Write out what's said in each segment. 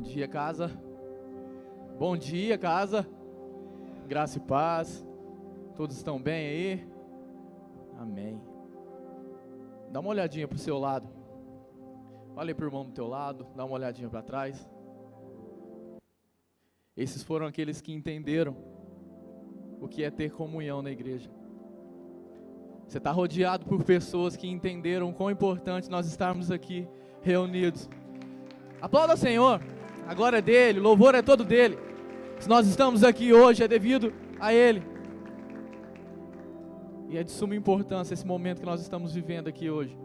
dia, casa. Bom dia, casa. Graça e paz. Todos estão bem aí? Amém. Dá uma olhadinha para o seu lado. Olha para o irmão do teu lado. Dá uma olhadinha para trás. Esses foram aqueles que entenderam o que é ter comunhão na igreja. Você está rodeado por pessoas que entenderam o quão importante nós estarmos aqui reunidos. Aplauda o Senhor. A glória é dele, o louvor é todo dele. Se nós estamos aqui hoje é devido a ele. E é de suma importância esse momento que nós estamos vivendo aqui hoje.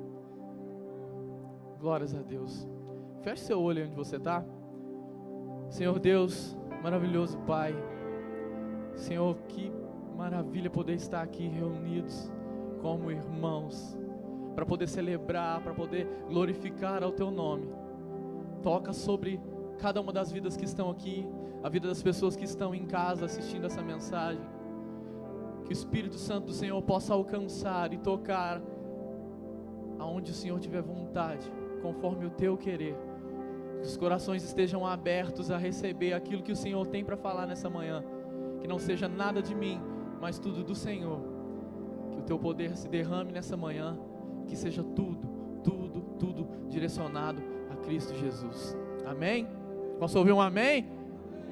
Glórias a Deus. Feche seu olho aí onde você está. Senhor Deus, maravilhoso Pai. Senhor, que maravilha poder estar aqui reunidos como irmãos, para poder celebrar, para poder glorificar ao Teu nome. Toca sobre cada uma das vidas que estão aqui, a vida das pessoas que estão em casa assistindo essa mensagem. Que o Espírito Santo do Senhor possa alcançar e tocar aonde o Senhor tiver vontade, conforme o Teu querer. Que os corações estejam abertos a receber aquilo que o Senhor tem para falar nessa manhã. Que não seja nada de mim, mas tudo do Senhor. Que o Teu poder se derrame nessa manhã. Que seja tudo direcionado a Cristo Jesus. Amém? Posso ouvir um amém?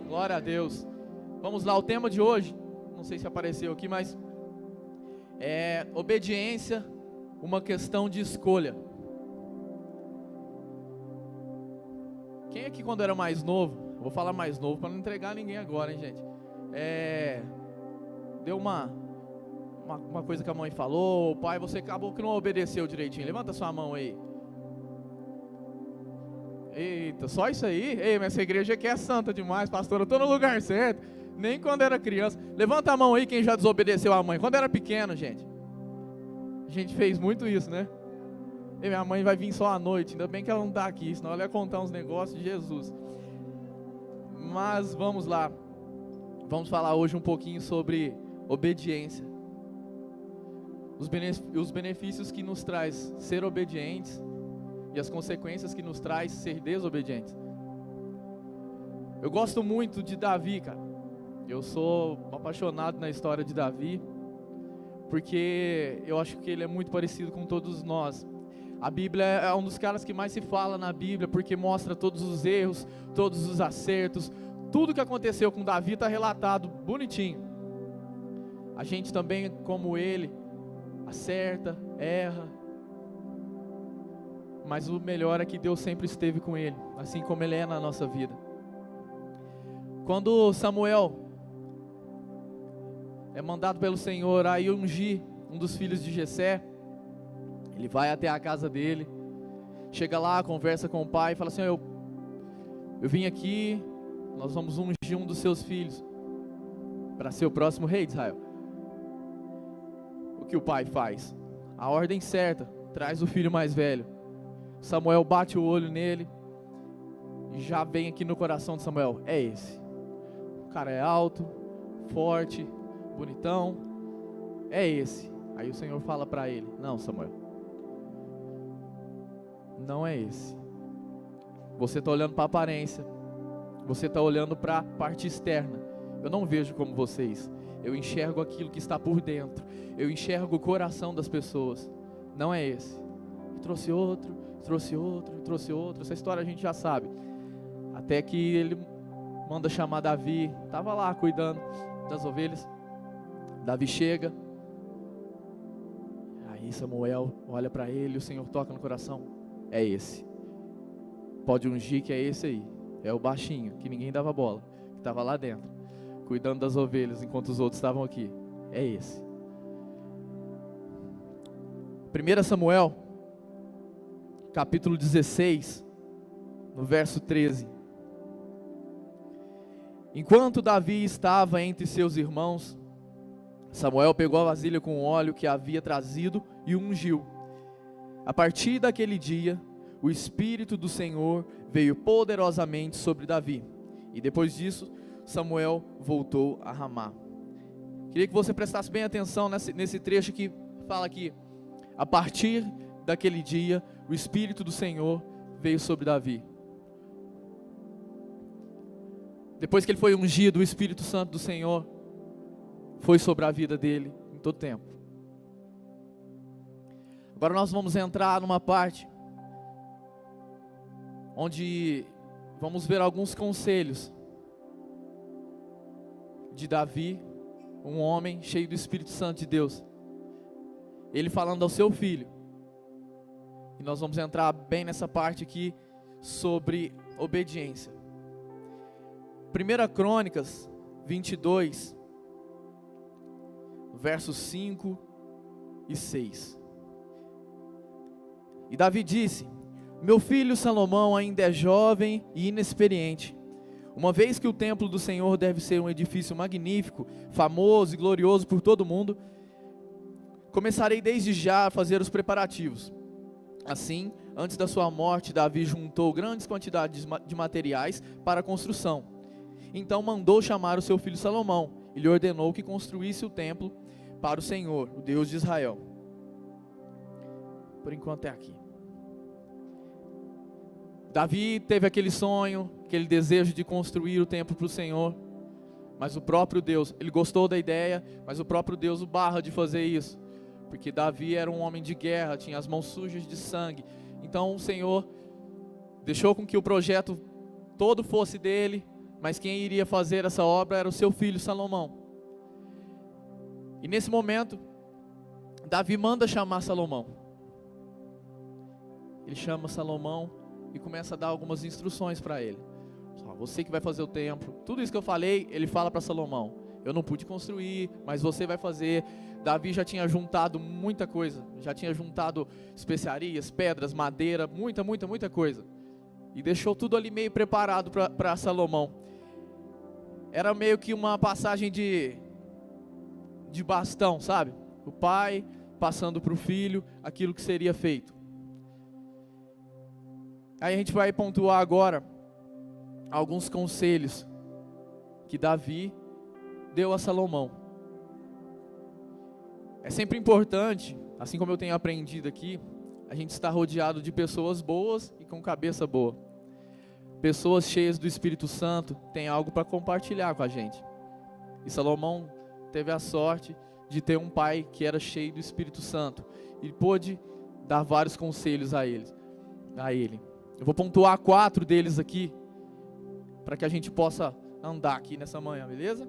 Glória a Deus. Vamos lá, o tema de hoje, não sei se apareceu aqui, mas é obediência, uma questão de escolha. Quem aqui quando era mais novo, vou falar mais novo para não entregar ninguém agora, hein, gente? Deu uma coisa que a mãe falou, pai, você acabou que não obedeceu direitinho, levanta sua mão aí. Eita, só isso aí? Ei, mas essa igreja aqui é santa demais, pastor, eu estou no lugar certo, nem quando era criança. Levanta a mão aí quem já desobedeceu a mãe, quando era pequeno, gente. A gente fez muito isso, né? E minha mãe vai vir só à noite, ainda bem que ela não está aqui, senão ela ia contar uns negócios de Jesus. Mas vamos lá, vamos falar hoje um pouquinho sobre obediência. Os benefícios que nos traz ser obedientes e as consequências que nos traz ser desobedientes. Eu gosto muito de Davi, cara. Eu sou apaixonado na história de Davi, porque eu acho que ele é muito parecido com todos nós. A Bíblia é um dos caras que mais se fala na Bíblia, porque mostra todos os erros, todos os acertos. Tudo que aconteceu com Davi está relatado bonitinho. A gente também, como ele, acerta, erra, mas o melhor é que Deus sempre esteve com ele, assim como ele é na nossa vida. Quando Samuel é mandado pelo Senhor a ir ungir um dos filhos de Jessé, ele vai até a casa dele, chega lá, conversa com o pai e fala assim: eu vim aqui, nós vamos ungir um dos seus filhos para ser o próximo rei de Israel. O que o pai faz? A ordem certa, traz o filho mais velho. Samuel bate o olho nele e já vem aqui no coração de Samuel: é esse. O cara é alto, forte, bonitão, é esse. Aí o Senhor fala para ele: não, Samuel, não é esse. Você está olhando para a aparência, você está olhando para a parte externa. Eu não vejo como vocês. Eu enxergo aquilo que está por dentro. Eu enxergo o coração das pessoas. Não é esse. E trouxe outro. Essa história a gente já sabe. Até que ele manda chamar Davi. Estava lá cuidando das ovelhas. Davi chega. Aí Samuel olha para ele. O Senhor toca no coração: é esse. Pode ungir que é esse aí. É o baixinho, que ninguém dava bola, que estava lá dentro, cuidando das ovelhas enquanto os outros estavam aqui. É esse. 1 Samuel capítulo 16, no verso 13. Enquanto Davi estava entre seus irmãos, Samuel pegou a vasilha com o óleo que havia trazido e o ungiu. A partir daquele dia, o Espírito do Senhor veio poderosamente sobre Davi. E depois disso, Samuel voltou a Ramá. Queria que você prestasse bem atenção nesse trecho que fala aqui: a partir daquele dia, o Espírito do Senhor veio sobre Davi. Depois que ele foi ungido, o Espírito Santo do Senhor foi sobre a vida dele em todo tempo. Agora nós vamos entrar numa parte onde vamos ver alguns conselhos de Davi, um homem cheio do Espírito Santo de Deus. Ele falando ao seu filho. E nós vamos entrar bem nessa parte aqui sobre obediência. 1 Crônicas 22, versos 5 e 6. E Davi disse: meu filho Salomão ainda é jovem e inexperiente. Uma vez que o templo do Senhor deve ser um edifício magnífico, famoso e glorioso por todo o mundo, começarei desde já a fazer os preparativos. Assim, antes da sua morte, Davi juntou grandes quantidades de materiais para a construção. Então mandou chamar o seu filho Salomão e lhe ordenou que construísse o templo para o Senhor, o Deus de Israel. Por enquanto é aqui. Davi teve aquele sonho, aquele desejo de construir o templo para o Senhor, mas o próprio Deus, ele gostou da ideia, mas o próprio Deus o barra de fazer isso, porque Davi era um homem de guerra, tinha as mãos sujas de sangue. Então o Senhor deixou com que o projeto todo fosse dele, mas quem iria fazer essa obra era o seu filho Salomão. E nesse momento, Davi manda chamar Salomão. Ele chama Salomão e começa a dar algumas instruções para ele. Você que vai fazer o templo. Tudo isso que eu falei, ele fala para Salomão. Eu não pude construir, mas você vai fazer. Davi já tinha juntado muita coisa. Já tinha juntado especiarias, pedras, madeira, muita coisa. E deixou tudo ali meio preparado para Salomão. Era meio que uma passagem de bastão, sabe? O pai passando para o filho aquilo que seria feito. Aí a gente vai pontuar agora alguns conselhos que Davi deu a Salomão. É sempre importante, assim como eu tenho aprendido aqui, a gente estar rodeado de pessoas boas e com cabeça boa. Pessoas cheias do Espírito Santo têm algo para compartilhar com a gente. E Salomão teve a sorte de ter um pai que era cheio do Espírito Santo e pôde dar vários conselhos a ele. Eu vou pontuar 4 deles aqui, para que a gente possa andar aqui nessa manhã, beleza?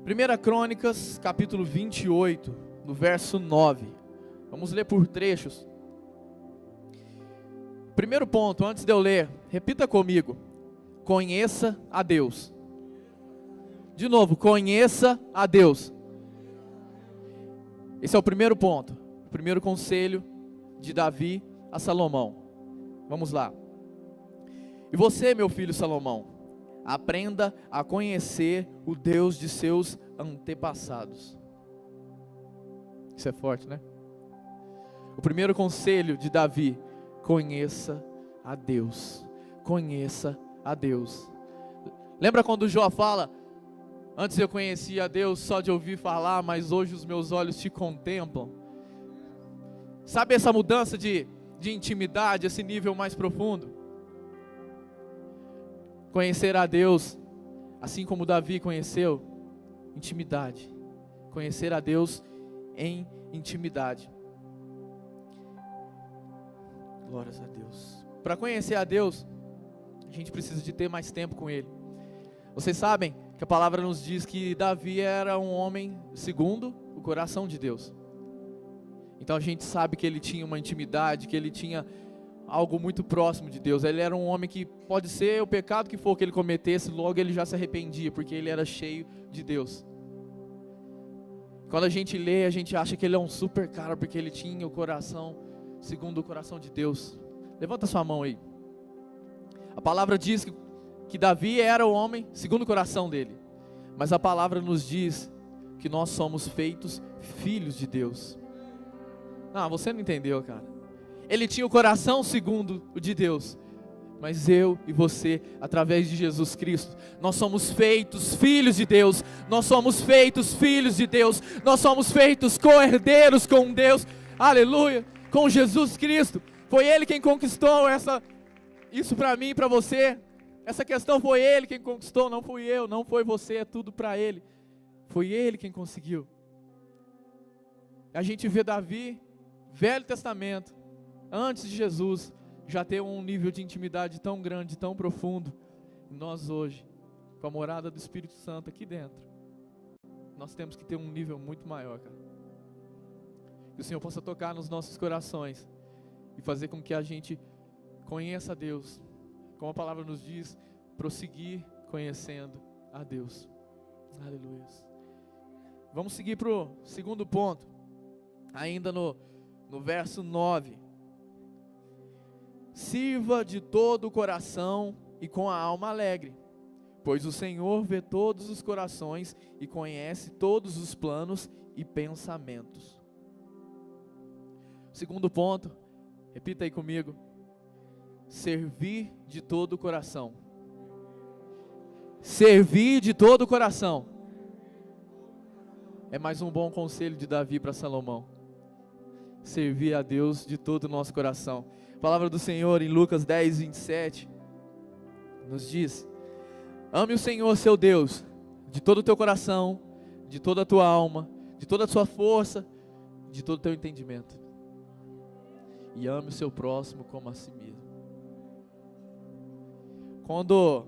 1 Crônicas, capítulo 28, no verso 9. Vamos ler por trechos. Primeiro ponto, antes de eu ler, repita comigo. Conheça a Deus. De novo, conheça a Deus. Esse é o primeiro ponto, o primeiro conselho de Davi a Salomão. Vamos lá. E você, meu filho Salomão, aprenda a conhecer o Deus de seus antepassados. Isso é forte, né? O primeiro conselho de Davi: conheça a Deus. Conheça a Deus. Lembra quando Jó fala: antes eu conhecia a Deus só de ouvir falar, mas hoje os meus olhos te contemplam? Sabe essa mudança de intimidade, esse nível mais profundo? Conhecer a Deus, assim como Davi conheceu, intimidade. Conhecer a Deus em intimidade. Glórias a Deus. Para conhecer a Deus, a gente precisa de ter mais tempo com Ele. Vocês sabem que a palavra nos diz que Davi era um homem segundo o coração de Deus. Então a gente sabe que ele tinha uma intimidade, que ele tinha algo muito próximo de Deus. Ele era um homem que, pode ser o pecado que for que ele cometesse, logo ele já se arrependia, porque ele era cheio de Deus. Quando a gente lê, a gente acha que ele é um super cara, porque ele tinha o coração segundo o coração de Deus. Levanta sua mão aí. A palavra diz que Davi era o homem segundo o coração dele, mas a palavra nos diz que nós somos feitos filhos de Deus. Não, você não entendeu, cara. Ele tinha o coração segundo o de Deus, mas eu e você, através de Jesus Cristo, nós somos feitos filhos de Deus. Nós somos feitos filhos de Deus. Nós somos feitos co-herdeiros com Deus. Aleluia, com Jesus Cristo. Foi Ele quem conquistou isso para mim e para você. Essa questão foi Ele quem conquistou, não fui eu, não foi você, é tudo para Ele. Foi Ele quem conseguiu. A gente vê Davi, Velho Testamento, antes de Jesus, já ter um nível de intimidade tão grande, tão profundo. E nós hoje, com a morada do Espírito Santo aqui dentro, nós temos que ter um nível muito maior, cara. Que o Senhor possa tocar nos nossos corações e fazer com que a gente conheça a Deus. Como a palavra nos diz, prosseguir conhecendo a Deus. Aleluia. Vamos seguir para o segundo ponto, ainda no verso 9. Sirva de todo o coração e com a alma alegre, pois o Senhor vê todos os corações e conhece todos os planos e pensamentos. Segundo ponto, repita aí comigo. Servir de todo o coração. Servir de todo o coração. É mais um bom conselho de Davi para Salomão. Servir a Deus de todo o nosso coração. A palavra do Senhor em Lucas 10, 27 nos diz: ame o Senhor seu Deus de todo o teu coração, de toda a tua alma, de toda a sua força, de todo o teu entendimento. E ame o seu próximo como a si mesmo. Quando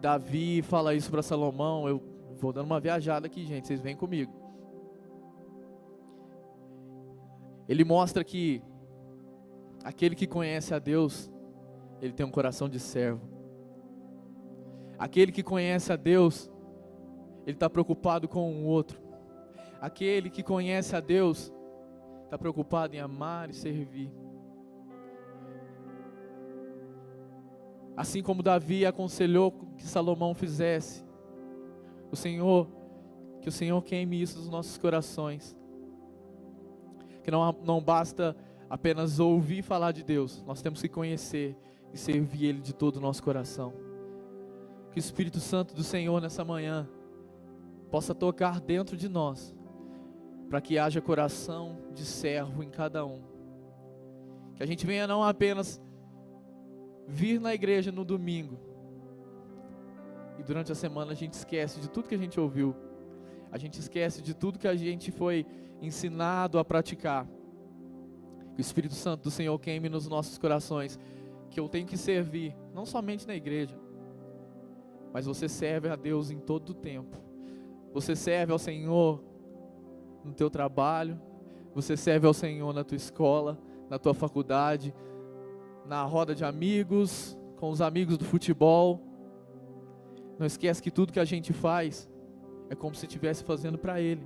Davi fala isso para Salomão, eu vou dando uma viajada aqui, gente, vocês vêm comigo. Ele mostra que aquele que conhece a Deus, ele tem um coração de servo. Aquele que conhece a Deus, ele está preocupado com o outro. Aquele que conhece a Deus, está preocupado em amar e servir. Assim como Davi aconselhou que Salomão fizesse, que o Senhor queime isso nos nossos corações. Que não basta apenas ouvir falar de Deus, nós temos que conhecer e servir Ele de todo o nosso coração. Que o Espírito Santo do Senhor nessa manhã possa tocar dentro de nós, para que haja coração de servo em cada um. Que a gente venha não apenas vir na igreja no domingo, e durante a semana a gente esquece de tudo que a gente ouviu, a gente esquece de tudo que a gente foi ensinado a praticar. Que o Espírito Santo do Senhor queime nos nossos corações, que eu tenho que servir, não somente na igreja, mas você serve a Deus em todo o tempo. Você serve ao Senhor no teu trabalho, você serve ao Senhor na tua escola, na tua faculdade, na roda de amigos, com os amigos do futebol. Não esquece que tudo que a gente faz é como se estivesse fazendo para Ele.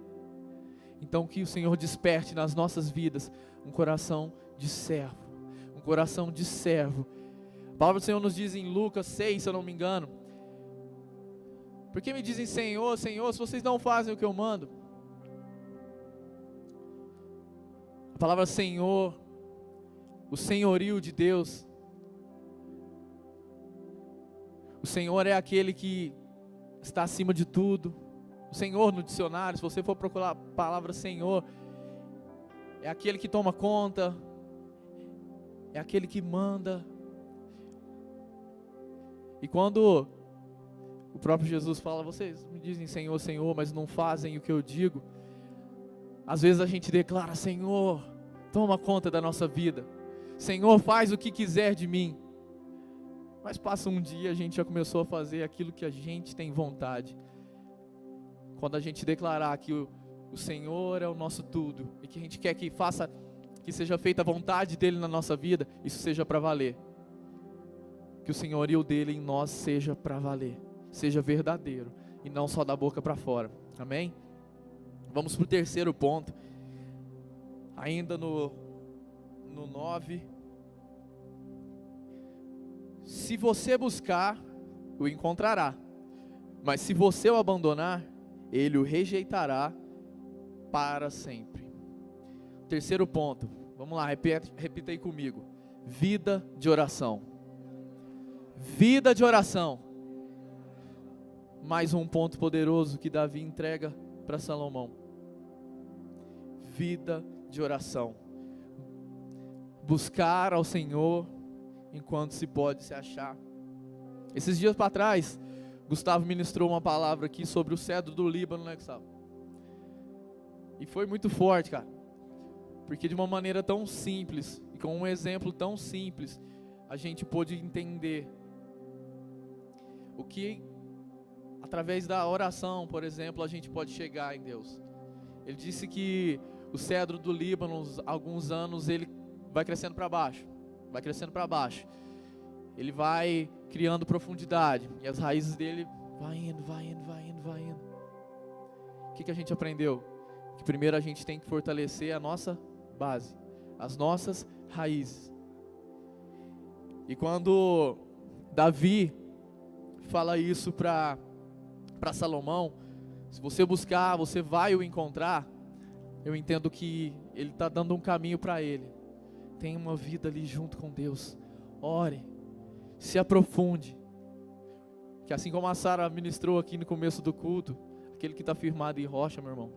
Então que o Senhor desperte nas nossas vidas um coração de servo, um coração de servo. A palavra do Senhor nos diz em Lucas 6, se eu não me engano: por que me dizem Senhor, Senhor, se vocês não fazem o que eu mando? A palavra Senhor, o senhorio de Deus. O Senhor é aquele que está acima de tudo. O Senhor no dicionário, se você for procurar a palavra Senhor, é aquele que toma conta, é aquele que manda. E quando o próprio Jesus fala, vocês me dizem Senhor, Senhor, mas não fazem o que eu digo, às vezes a gente declara, Senhor, toma conta da nossa vida, Senhor, faz o que quiser de mim. Mas passa um dia, a gente já começou a fazer aquilo que a gente tem vontade. Quando a gente declarar que o Senhor é o nosso tudo, e que a gente quer que seja feita a vontade dEle na nossa vida, isso seja para valer. Que o senhorio dEle em nós seja para valer, seja verdadeiro, e não só da boca para fora. Amém? Vamos para o terceiro ponto, ainda no 9. Se você buscar, o encontrará, mas se você o abandonar, Ele o rejeitará para sempre. Terceiro ponto, vamos lá, repita aí comigo: vida de oração. Vida de oração. Mais um ponto poderoso que Davi entrega para Salomão: vida de oração. Buscar ao Senhor enquanto se pode se achar. Esses dias para trás, Gustavo ministrou uma palavra aqui sobre o cedro do Líbano, né, Gustavo? E foi muito forte, cara. Porque de uma maneira tão simples, e com um exemplo tão simples, a gente pôde entender o que, através da oração, por exemplo, a gente pode chegar em Deus. Ele disse que o cedro do Líbano, alguns anos, ele vai crescendo para baixo. Vai crescendo para baixo. Ele vai criando profundidade. E as raízes dele vai indo, vai indo, vai indo, vai indo. O que a gente aprendeu? Que primeiro a gente tem que fortalecer a nossa base, as nossas raízes. E quando Davi fala isso para Salomão, se você buscar, você vai o encontrar. Eu entendo que ele está dando um caminho para ele. Tenha uma vida ali junto com Deus. Ore, se aprofunde. Que assim como a Sara ministrou aqui no começo do culto, aquele que está firmado em rocha, meu irmão,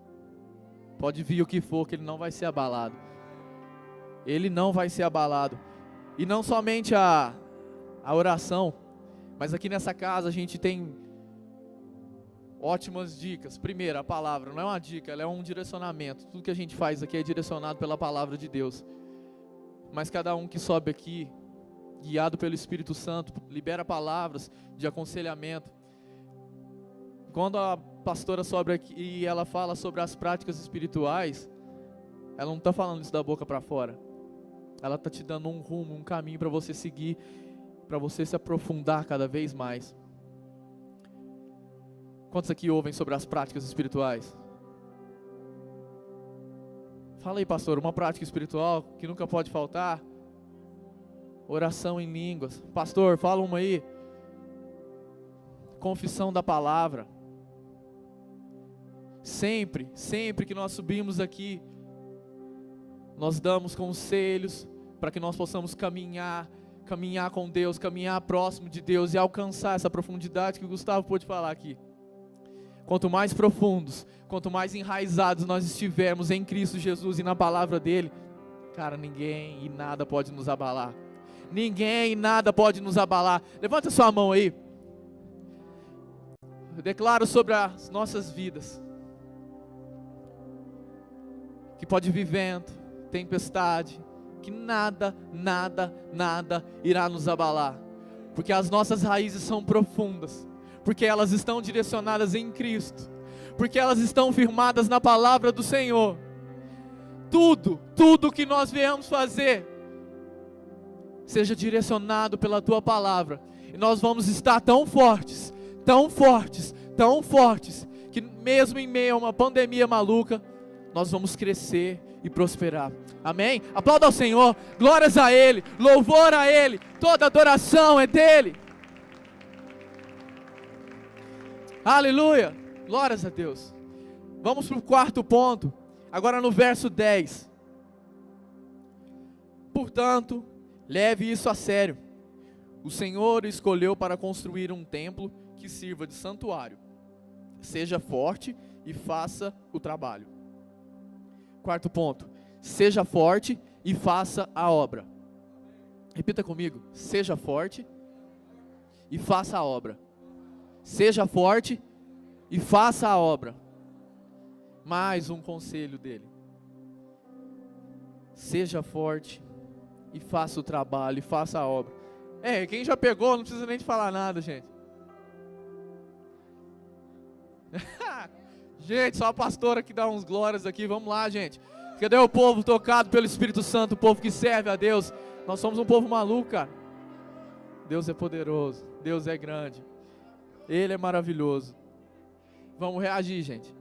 pode vir o que for, que ele não vai ser abalado. Ele não vai ser abalado. E não somente a oração, mas aqui nessa casa a gente tem ótimas dicas. Primeiro, a palavra não é uma dica, ela é um direcionamento. Tudo que a gente faz aqui é direcionado pela palavra de Deus. Mas cada um que sobe aqui, guiado pelo Espírito Santo, libera palavras de aconselhamento. Quando a pastora sobe aqui e ela fala sobre as práticas espirituais, ela não está falando isso da boca para fora. Ela está te dando um rumo, um caminho para você seguir, para você se aprofundar cada vez mais. Quantos aqui ouvem sobre as práticas espirituais? Fala aí, pastor, uma prática espiritual que nunca pode faltar? Oração em línguas. Pastor, fala uma aí. Confissão da palavra. Sempre que nós subimos aqui, nós damos conselhos para que nós possamos caminhar com Deus, caminhar próximo de Deus e alcançar essa profundidade que o Gustavo pôde falar aqui. Quanto mais profundos, quanto mais enraizados nós estivermos em Cristo Jesus e na palavra dele, cara, ninguém e nada pode nos abalar. Ninguém e nada pode nos abalar. Levanta sua mão aí. Eu declaro sobre as nossas vidas que pode vir vento, tempestade, que nada irá nos abalar, porque as nossas raízes são profundas, porque elas estão direcionadas em Cristo, porque elas estão firmadas na palavra do Senhor. Tudo que nós viemos fazer, seja direcionado pela Tua palavra, e nós vamos estar tão fortes, que mesmo em meio a uma pandemia maluca, nós vamos crescer e prosperar. Amém? Aplauda ao Senhor, glórias a Ele, louvor a Ele, toda adoração é dEle. Aleluia, glórias a Deus. Vamos para o quarto ponto, agora no verso 10. Portanto, leve isso a sério. O Senhor escolheu para construir um templo que sirva de santuário. Seja forte e faça o trabalho. Quarto ponto, seja forte e faça a obra. Repita comigo, seja forte e faça a obra. Seja forte e faça a obra. Mais um conselho dele. Seja forte e faça o trabalho, e faça a obra. Quem já pegou, não precisa nem de falar nada, gente. Gente, só a pastora que dá uns glórias aqui, vamos lá, gente. Cadê o povo tocado pelo Espírito Santo, o povo que serve a Deus? Nós somos um povo maluco, cara. Deus é poderoso, Deus é grande, Ele é maravilhoso. Vamos reagir, gente.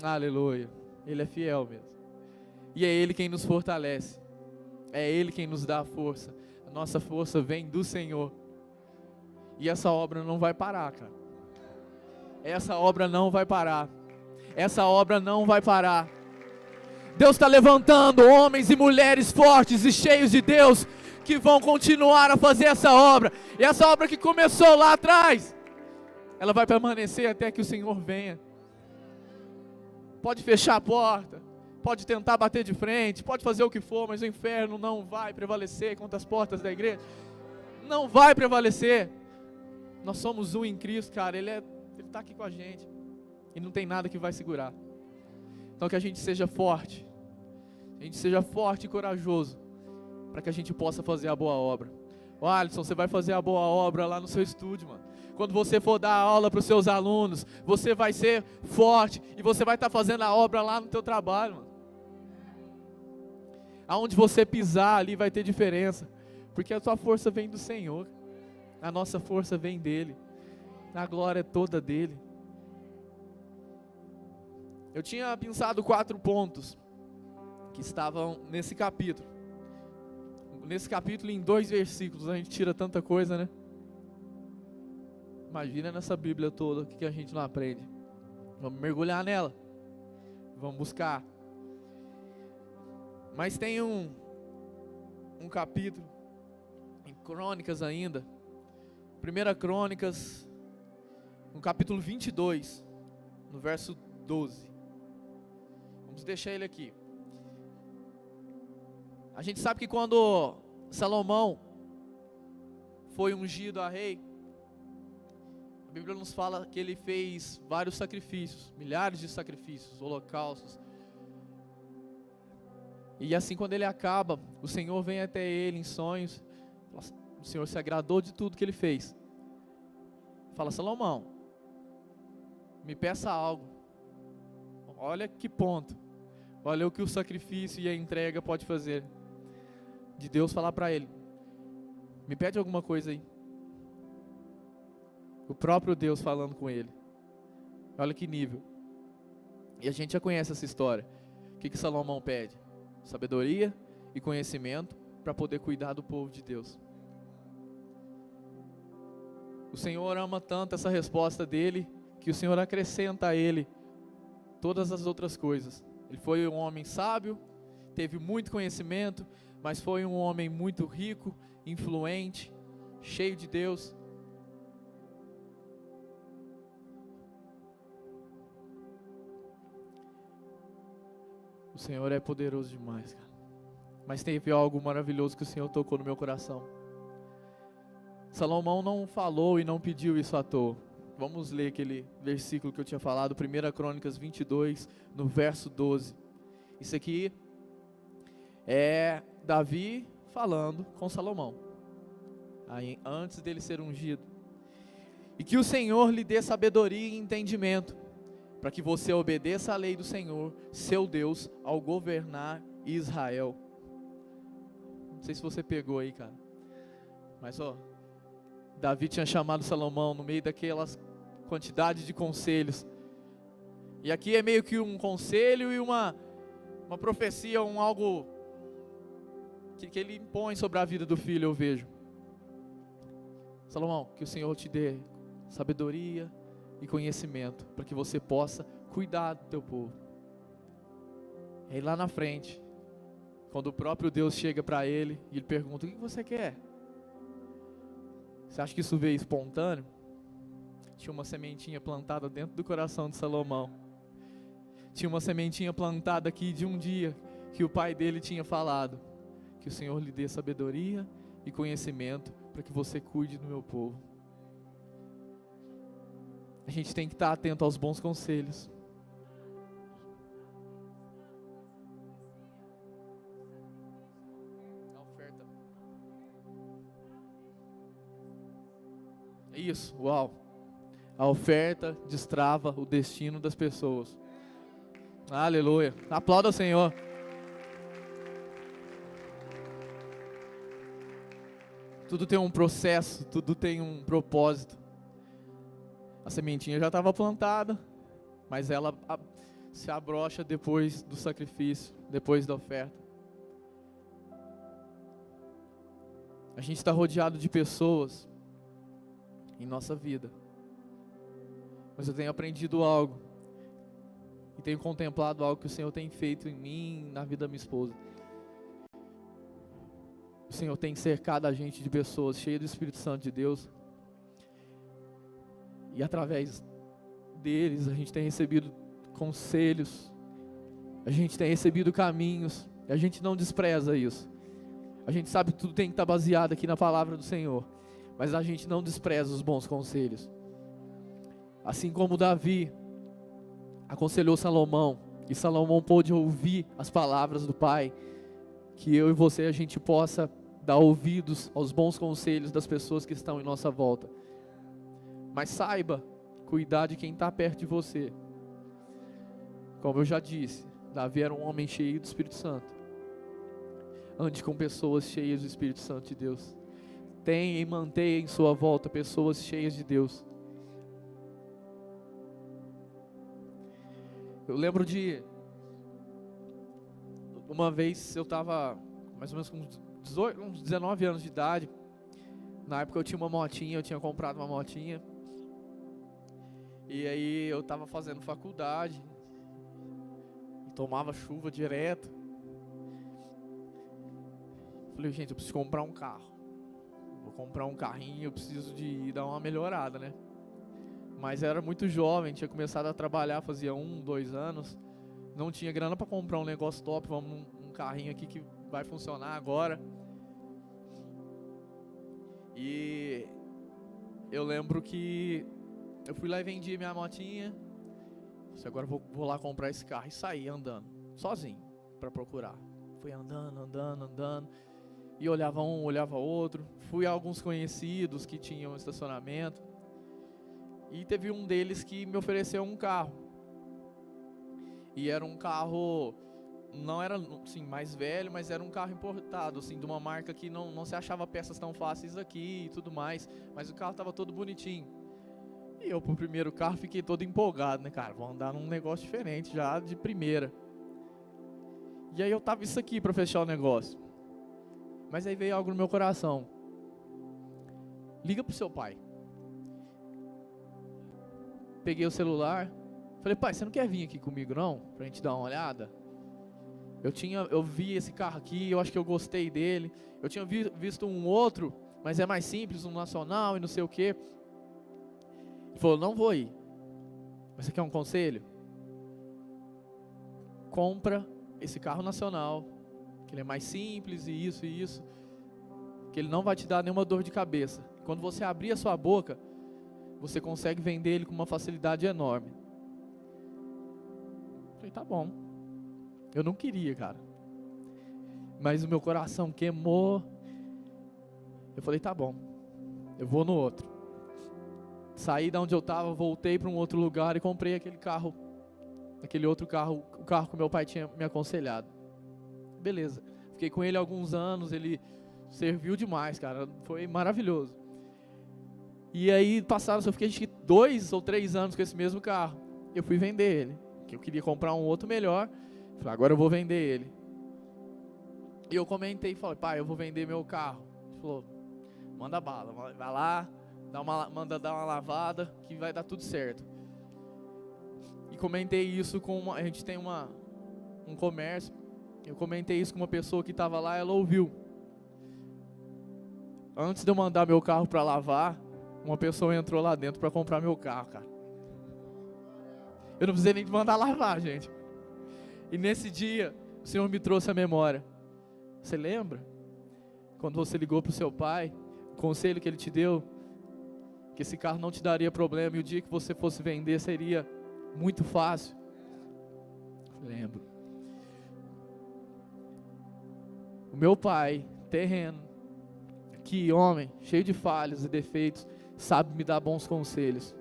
Aleluia, Ele é fiel mesmo. E é Ele quem nos fortalece, é Ele quem nos dá a força. A nossa força vem do Senhor. E essa obra não vai parar, cara. Essa obra não vai parar. Essa obra não vai parar. Deus está levantando homens e mulheres fortes e cheios de Deus, que vão continuar a fazer essa obra. E essa obra que começou lá atrás, ela vai permanecer até que o Senhor venha. Pode fechar a porta, pode tentar bater de frente, pode fazer o que for, mas o inferno não vai prevalecer contra as portas da igreja. não vai prevalecer. Nós somos um em Cristo, cara. Ele está aqui com a gente. E não tem nada que vai segurar. Então que a gente seja forte. A gente seja forte e corajoso. Para que a gente possa fazer a boa obra. Ô Alisson, você vai fazer a boa obra lá no seu estúdio, mano. Quando você for dar aula para os seus alunos, você vai ser forte. E você vai estar fazendo a obra lá no teu trabalho, mano. Aonde você pisar ali vai ter diferença. Porque a sua força vem do Senhor. A nossa força vem dEle. A glória é toda dEle. Eu tinha pensado 4 pontos que estavam nesse capítulo. Nesse capítulo, em 2 versículos, a gente tira tanta coisa, né? Imagina nessa Bíblia toda, o que a gente não aprende. Vamos mergulhar nela. Vamos buscar. Mas tem um capítulo, em Crônicas ainda. 1 Crônicas, no capítulo 22, no verso 12. Vamos deixar ele aqui. A gente sabe que quando Salomão foi ungido a rei, a Bíblia nos fala que ele fez vários sacrifícios, milhares de sacrifícios, holocaustos. E assim quando ele acaba, o Senhor vem até ele em sonhos. O Senhor se agradou de tudo que ele fez. Fala: Salomão, me peça algo. Olha que ponto. Olha o que o sacrifício e a entrega pode fazer. De Deus falar para ele: me pede alguma coisa aí. O próprio Deus falando com ele. Olha que nível. E a gente já conhece essa história. O que Salomão pede? Sabedoria e conhecimento para poder cuidar do povo de Deus. O Senhor ama tanto essa resposta dele, que o Senhor acrescenta a ele todas as outras coisas. Ele foi um homem sábio, teve muito conhecimento, mas foi um homem muito rico, influente, cheio de Deus. O Senhor é poderoso demais, cara. Mas teve algo maravilhoso que o Senhor tocou no meu coração. Salomão não falou e não pediu isso à toa. Vamos ler aquele versículo que eu tinha falado, 1 Crônicas 22, no verso 12. Isso aqui é Davi falando com Salomão, aí, antes dele ser ungido. E que o Senhor lhe dê sabedoria e entendimento, para que você obedeça à lei do Senhor, seu Deus, ao governar Israel. Não sei se você pegou aí, cara. Mas Davi tinha chamado Salomão no meio daquelas quantidade de conselhos. E aqui é meio que um conselho e uma profecia, algo que ele impõe sobre a vida do filho, eu vejo. Salomão, que o Senhor te dê sabedoria e conhecimento, para que você possa cuidar do teu povo. E aí lá na frente, quando o próprio Deus chega para ele e ele pergunta: o que você quer? Você acha que isso veio espontâneo? Tinha uma sementinha plantada dentro do coração de Salomão. Tinha uma sementinha plantada aqui de um dia que o pai dele tinha falado: que o Senhor lhe dê sabedoria e conhecimento para que você cuide do meu povo. A gente tem que estar atento aos bons conselhos. A oferta. Isso, uau. A oferta destrava o destino das pessoas. Aleluia. Aplauda o Senhor. Tudo tem um processo, tudo tem um propósito. A sementinha já estava plantada, mas ela se abrocha depois do sacrifício, depois da oferta. A gente está rodeado de pessoas em nossa vida. Mas eu tenho aprendido algo. E tenho contemplado algo que o Senhor tem feito em mim, na vida da minha esposa. O Senhor tem cercado a gente de pessoas cheias do Espírito Santo de Deus. E através deles a gente tem recebido conselhos. A gente tem recebido caminhos. E a gente não despreza isso. A gente sabe que tudo tem que estar baseado aqui na palavra do Senhor, mas a gente não despreza os bons conselhos. Assim como Davi aconselhou Salomão, e Salomão pôde ouvir as palavras do Pai, que eu e você, a gente possa dar ouvidos aos bons conselhos das pessoas que estão em nossa volta. Mas saiba cuidar de quem está perto de você. Como eu já disse, Davi era um homem cheio do Espírito Santo. Ande com pessoas cheias do Espírito Santo de Deus. Tenha e mantenha em sua volta pessoas cheias de Deus. Eu lembro de uma vez eu estava mais ou menos com uns 19 anos de idade. Na época eu tinha uma motinha, eu tinha comprado uma motinha. E aí eu estava fazendo faculdade. Tomava chuva direto. Falei, gente, eu preciso comprar um carro. Vou comprar um carrinho, eu preciso de dar uma melhorada, né? Mas era muito jovem, tinha começado a trabalhar fazia 1, 2 anos. Não tinha grana para comprar um negócio top, vamos um carrinho aqui que vai funcionar agora. E eu lembro que eu fui lá e vendi minha motinha. Agora eu vou lá comprar esse carro. E saí andando, sozinho, para procurar. Fui andando. E olhava um, olhava outro. Fui a alguns conhecidos que tinham estacionamento. E teve um deles que me ofereceu um carro. E era um carro, não era assim, mais velho, mas era um carro importado, assim, de uma marca que não se achava peças tão fáceis aqui e tudo mais. Mas o carro estava todo bonitinho. E eu, pro primeiro carro, fiquei todo empolgado, né, cara? Vou andar num negócio diferente já de primeira. E aí eu tava isso aqui pra fechar o negócio. Mas aí veio algo no meu coração. Liga pro seu pai. Peguei o celular. Falei, pai, você não quer vir aqui comigo não? Pra gente dar uma olhada? Eu vi esse carro aqui, eu acho que eu gostei dele. Eu tinha visto um outro, mas é mais simples, um nacional e não sei o quê. Ele falou, não vou ir. Mas você quer um conselho? Compra esse carro nacional, que ele é mais simples e isso, que ele não vai te dar nenhuma dor de cabeça. Quando você abrir a sua boca, você consegue vender ele com uma facilidade enorme. Eu falei, tá bom. Eu não queria, cara. Mas o meu coração queimou. Eu falei, tá bom. Eu vou no outro. Saí da onde eu estava, voltei para um outro lugar e comprei aquele outro carro, o carro que meu pai tinha me aconselhado. Beleza. Fiquei com ele alguns anos, ele serviu demais, cara. Foi maravilhoso. E aí passaram, eu fiquei acho que 2 ou 3 anos com esse mesmo carro. Eu fui vender ele, que eu queria comprar um outro melhor. Falei, agora eu vou vender ele. E eu comentei, falei, pai, eu vou vender meu carro. Ele falou, manda bala, vai lá, manda dar uma lavada, que vai dar tudo certo. E comentei isso com a gente tem um comércio. Eu comentei isso com uma pessoa que estava lá, ela ouviu. Antes de eu mandar meu carro para lavar, uma pessoa entrou lá dentro para comprar meu carro, cara. Eu não precisei nem mandar lavar, gente. E nesse dia, o Senhor me trouxe a memória. Você lembra? Quando você ligou para o seu pai, o conselho que ele te deu, que esse carro não te daria problema e o dia que você fosse vender seria muito fácil. Lembro. O meu pai, terreno, que homem, cheio de falhas e defeitos, sabe me dar bons conselhos.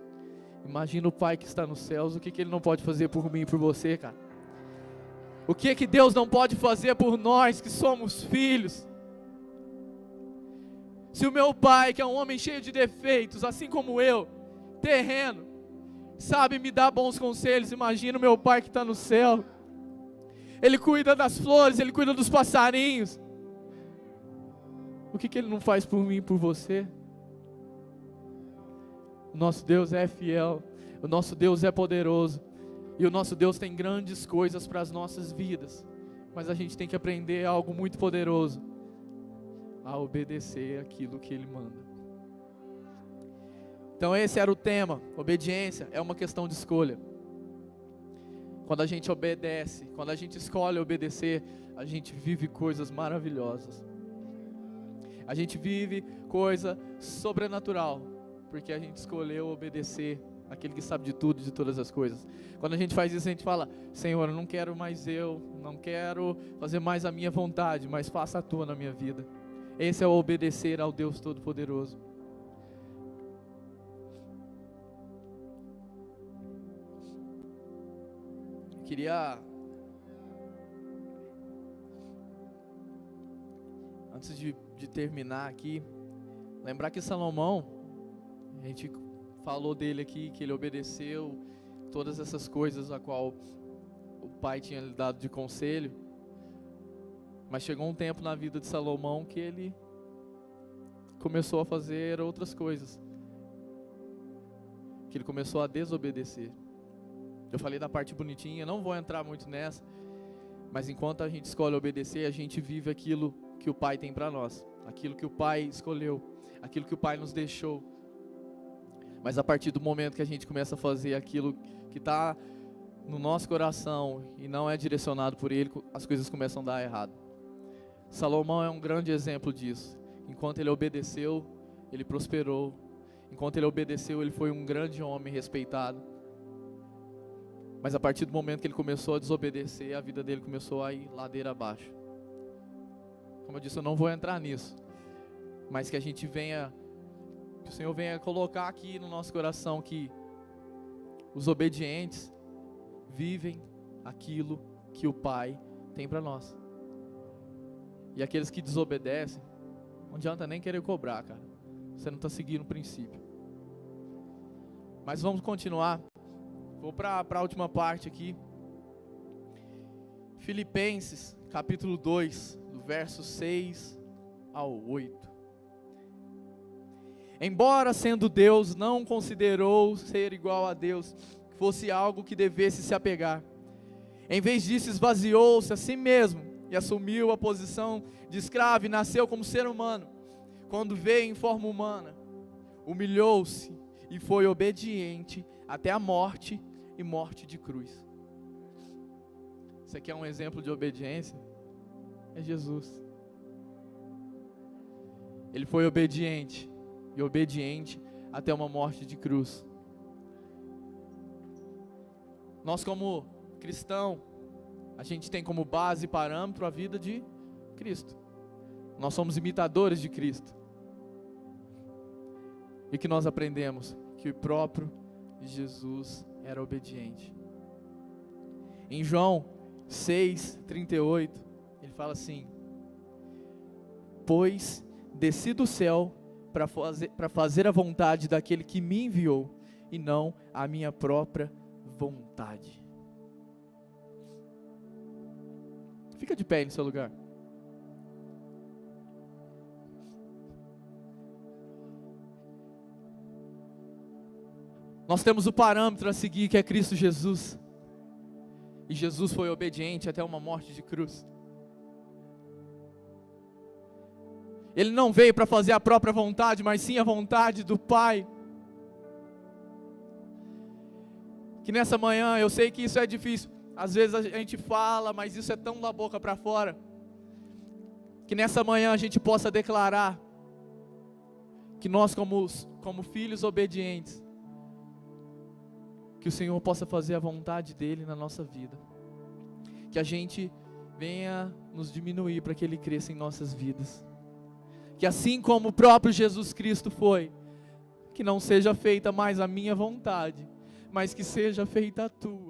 Imagina o pai que está nos céus, o que ele não pode fazer por mim e por você, cara. O que Deus não pode fazer por nós que somos filhos? Se o meu pai, que é um homem cheio de defeitos, assim como eu, terreno, sabe me dar bons conselhos, imagina o meu pai que está no céu. Ele cuida das flores, ele cuida dos passarinhos. O que ele não faz por mim e por você? O nosso Deus é fiel, o nosso Deus é poderoso, e o nosso Deus tem grandes coisas para as nossas vidas, mas a gente tem que aprender algo muito poderoso, a obedecer aquilo que Ele manda. Então esse era o tema, obediência é uma questão de escolha. Quando a gente obedece, quando a gente escolhe obedecer, a gente vive coisas maravilhosas. A gente vive coisa sobrenatural, porque a gente escolheu obedecer aquele que sabe de tudo, de todas as coisas. Quando a gente faz isso, a gente fala: Senhor, eu não quero mais não quero fazer mais a minha vontade, mas faça a tua na minha vida. Esse é o obedecer ao Deus Todo-Poderoso. Queria, antes de terminar aqui, lembrar que Salomão, a gente falou dele aqui, que ele obedeceu todas essas coisas a qual o pai tinha lhe dado de conselho, mas chegou um tempo na vida de Salomão que ele começou a fazer outras coisas, que ele começou a desobedecer. Eu falei da parte bonitinha, não vou entrar muito nessa, mas enquanto a gente escolhe obedecer, a gente vive aquilo que o pai tem para nós, aquilo que o pai escolheu, aquilo que o pai nos deixou. Mas a partir do momento que a gente começa a fazer aquilo que está no nosso coração e não é direcionado por ele, as coisas começam a dar errado. Salomão é um grande exemplo disso. Enquanto ele obedeceu, ele prosperou. Enquanto ele obedeceu, ele foi um grande homem respeitado. Mas a partir do momento que ele começou a desobedecer, a vida dele começou a ir ladeira abaixo. Como eu disse, eu não vou entrar nisso, mas que a gente venha, que o Senhor venha colocar aqui no nosso coração que os obedientes vivem aquilo que o Pai tem para nós. E aqueles que desobedecem, não adianta nem querer cobrar, cara. Você não está seguindo o princípio. Mas vamos continuar. Vou para a última parte aqui. Filipenses, capítulo 2, do verso 6 ao 8. Embora sendo Deus, não considerou ser igual a Deus, que fosse algo que devesse se apegar. Em vez disso, esvaziou-se a si mesmo e assumiu a posição de escravo e nasceu como ser humano. Quando veio em forma humana, humilhou-se e foi obediente até a morte e morte de cruz. Você quer um exemplo de obediência? É Jesus. Ele foi obediente, e obediente até uma morte de cruz. Nós, como cristão, a gente tem como base e parâmetro a vida de Cristo. Nós somos imitadores de Cristo. E que nós aprendemos que o próprio Jesus era obediente. Em João 6:38, ele fala assim: pois desci do céu para fazer a vontade daquele que me enviou, e não a minha própria vontade. Fica de pé no seu lugar. Nós temos o parâmetro a seguir, que é Cristo Jesus. E Jesus foi obediente até uma morte de cruz. Ele não veio para fazer a própria vontade, mas sim a vontade do Pai. Que nessa manhã, eu sei que isso é difícil. Às vezes a gente fala, mas isso é tão da boca para fora. Que nessa manhã a gente possa declarar que nós, como filhos obedientes, que o Senhor possa fazer a vontade dEle na nossa vida. Que a gente venha nos diminuir para que Ele cresça em nossas vidas. Que assim como o próprio Jesus Cristo que não seja feita mais a minha vontade, mas que seja feita a tua.